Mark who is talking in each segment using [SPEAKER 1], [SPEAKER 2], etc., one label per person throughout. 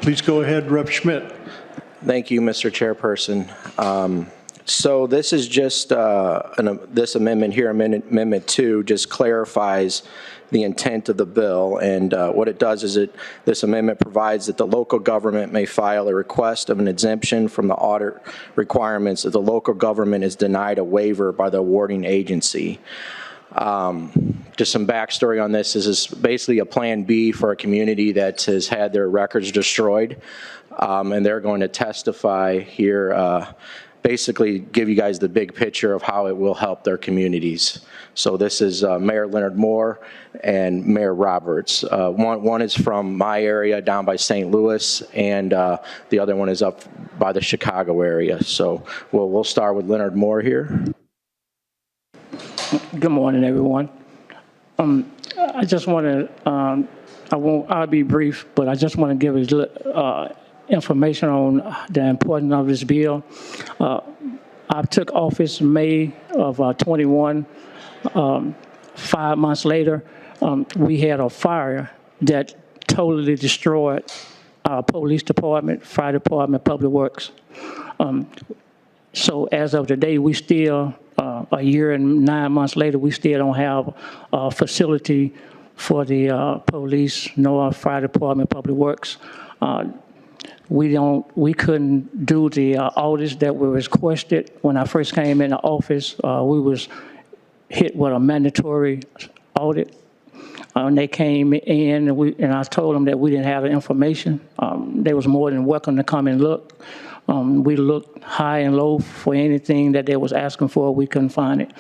[SPEAKER 1] Please go ahead, Rep. Schmidt.
[SPEAKER 2] Thank you, Mr. Chairperson. So this is just, this amendment here, Amendment 2, just clarifies the intent of the bill. And what it does is this amendment provides that the local government may file a request of an exemption from the audit requirements if the local government is denied a waiver by the awarding agency. Just some backstory on this. This is basically a plan B for a community that has had their records destroyed. And they're going to testify here, basically give you guys the big picture of how it will help their communities. So this is Mayor Leonard Moore and Mayor Roberts. One is from my area down by St. Louis, and the other one is up by the Chicago area. So we'll start with Leonard Moore here.
[SPEAKER 3] Good morning, everyone. I just want to, I'll be brief, but I just want to give information on the importance of this bill. I took office May of 21. 5 months later, we had a fire that totally destroyed our police department, fire department, public works. So as of today, we still, a year and 9 months later, we still don't have a facility for the police, nor fire department, public works. We couldn't do the audits that were requested. When I first came into office, we was hit with a mandatory audit. And they came in, and I told them that we didn't have the information. They was more than welcome to come and look. We looked high and low for anything that they was asking for. We couldn't find it.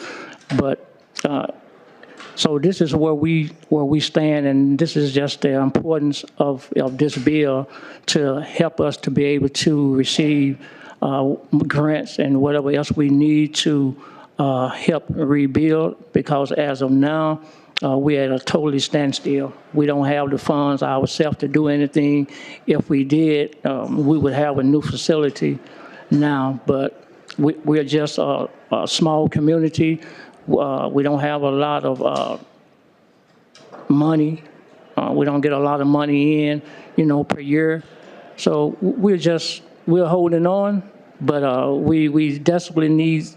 [SPEAKER 3] But so this is where we stand, and this is just the importance of this bill to help us to be able to receive grants and whatever else we need to help rebuild, because as of now, we're at a totally standstill. We don't have the funds ourselves to do anything. If we did, we would have a new facility now, but we're just a small community. We don't have a lot of money. We don't get a lot of money in, per year. So we're holding on, but we desperately need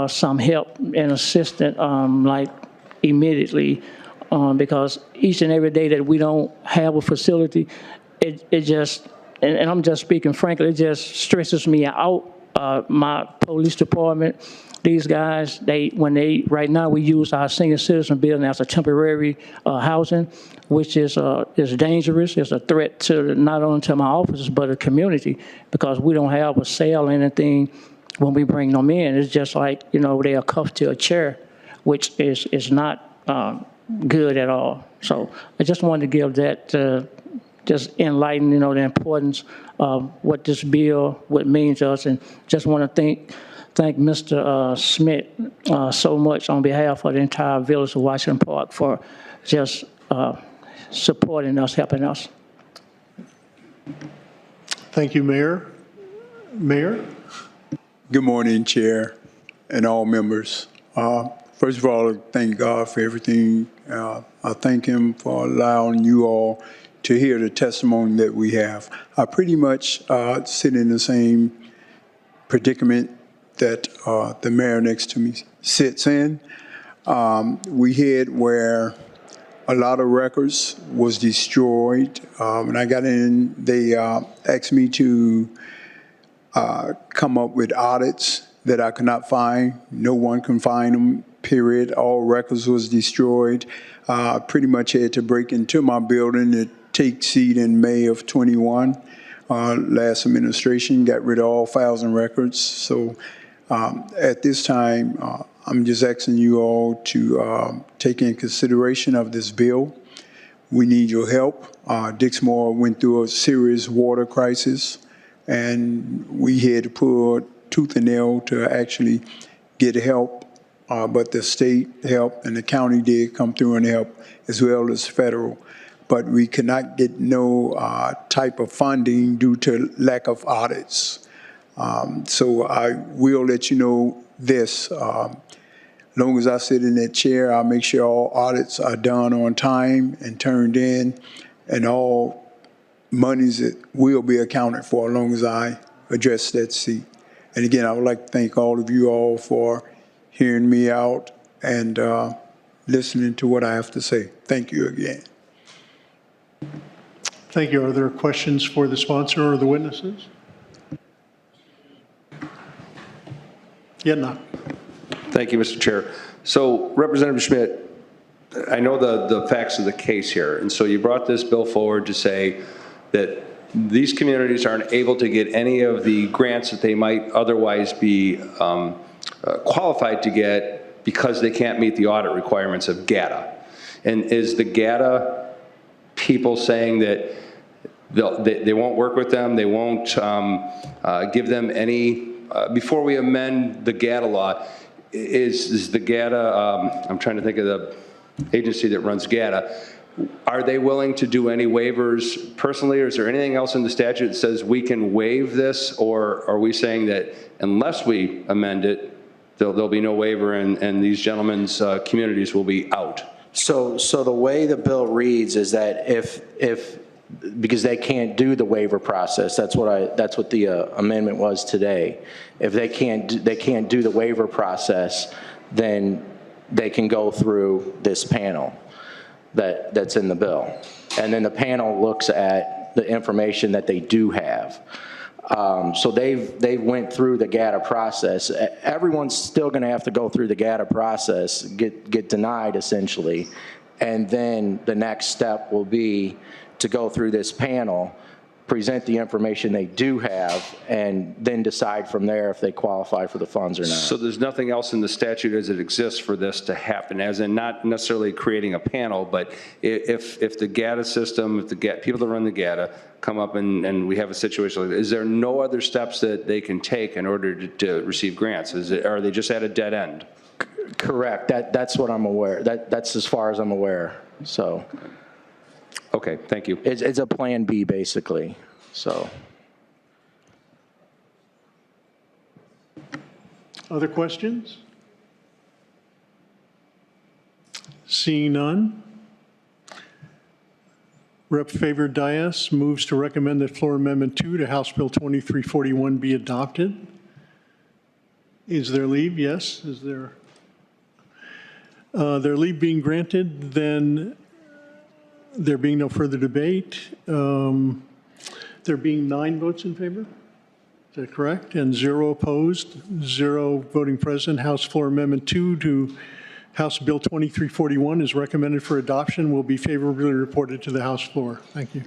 [SPEAKER 3] some help and assistance, like immediately, because each and every day that we don't have a facility, it just, and I'm just speaking frankly, it just stresses me out. My police department, these guys, right now we use our senior citizen building as a temporary housing, which is dangerous. It's a threat to not only to my officers, but the community, because we don't have a cell or anything when we bring them in. It's just like, they are cuffed to a chair, which is not good at all. So I just wanted to give that, just enlighten, the importance of what this bill would mean to us, and just want to thank Mr. Schmidt so much on behalf of the entire village of Washington Park for just supporting us, helping us.
[SPEAKER 1] Thank you, Mayor. Mayor?
[SPEAKER 4] Good morning, Chair, and all members. First of all, I thank God for everything. I thank him for allowing you all to hear the testimony that we have. I pretty much sit in the same predicament that the mayor next to me sits in. We had where a lot of records was destroyed. When I got in, they asked me to come up with audits that I could not find. No one can find them, period. All records was destroyed. I pretty much had to break into my building to take seat in May of 21. Last administration got rid of all files and records. So at this time, I'm just asking you all to take in consideration of this bill. We need your help. Dixmoor went through a serious water crisis, and we had to pull tooth and nail to actually get help. But the state helped, and the county did come through and help, as well as federal. But we could not get no type of funding due to lack of audits. So I will let you know this. As long as I sit in that chair, I'll make sure all audits are done on time and turned in, and all monies that will be accounted for as long as I address that seat. And again, I would like to thank all of you all for hearing me out and listening to what I have to say. Thank you again.
[SPEAKER 1] Thank you. Are there questions for the sponsor or the witnesses? Yet not.
[SPEAKER 5] Thank you, Mr. Chair. So Representative Schmidt, I know the facts of the case here, and so you brought this bill forward to say that these communities aren't able to get any of the grants that they might otherwise be qualified to get because they can't meet the audit requirements of GATA. And is the GATA people saying that they won't work with them, they won't give them any, before we amend the GATA law, is the GATA, I'm trying to think of the agency that runs GATA, are they willing to do any waivers personally, or is there anything else in the statute that says we can waive this, or are we saying that unless we amend it, there'll be no waiver and these gentlemen's communities will be out?
[SPEAKER 2] So the way the bill reads is that if because they can't do the waiver process, that's what the amendment was today. If they can't do the waiver process, then they can go through this panel that's in the bill. And then the panel looks at the information that they do have. So they went through the GATA process. Everyone's still going to have to go through the GATA process, get denied essentially, and then the next step will be to go through this panel, present the information they do have, and then decide from there if they qualify for the funds or not.
[SPEAKER 5] So there's nothing else in the statute as it exists for this to happen, as in not necessarily creating a panel, but if the GATA system, if the people that run the GATA come up and we have a situation like that, is there no other steps that they can take in order to receive grants? Are they just at a dead end?
[SPEAKER 2] Correct. That's what I'm aware. That's as far as I'm aware. So.
[SPEAKER 5] Okay, thank you.
[SPEAKER 2] It's a plan B, basically, so.
[SPEAKER 1] Other questions? Seeing none. Rep. Favor Dias moves to recommend that floor amendment 2 to House Bill 2341 be adopted. Is there leave? Yes. Is there? Their leave being granted, then there being no further debate, there being 9 votes in favor, is that correct? And 0 opposed, 0 voting present. House Floor Amendment 2 to House Bill 2341 is recommended for adoption, will be favorably reported to the House floor. Thank you.